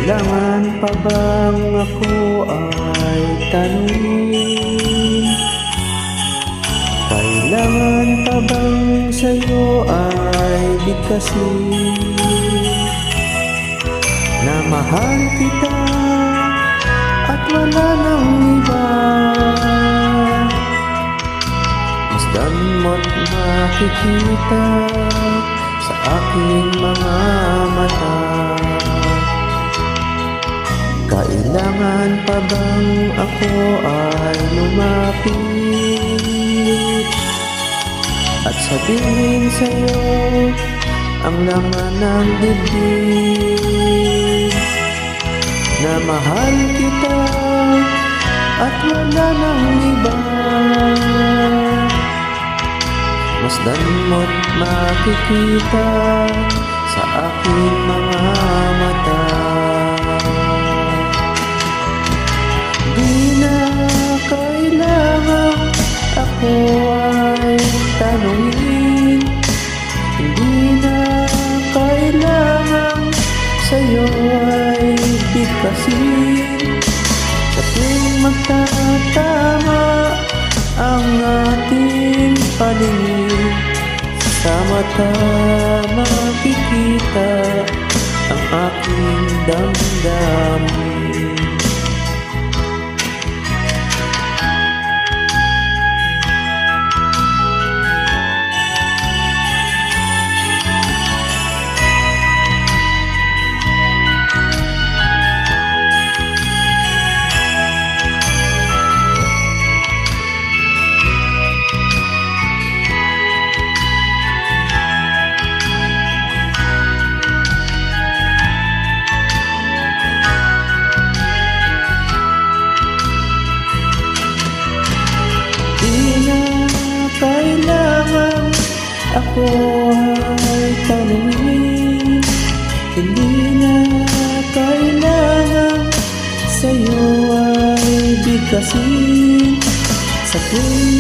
Kailangan pa bang ako ay tanungin? Kailangan pa bang sa'yo ay bigkasin? Na mahal kita at wala nang iba. Masdan mo't makikita sa aking mga mata. Kailangan pa bang ako ay lumapit at sabihin sa'yo ang laman ng dibdib? Na mahal kita at wala nang iba. Masdan mo't makikita sa aking mga mata. Di na kailangan ako ay tanungin. Hindi na kailangan sa'yo ay bigkasin. Sa tuwing magtatama ang ating paningin, sa mata makikita ang aking damdamin. Kailangan ako ay tanungin. Hindi na kailangan sa'yo ay bigkasin. Sa tuwing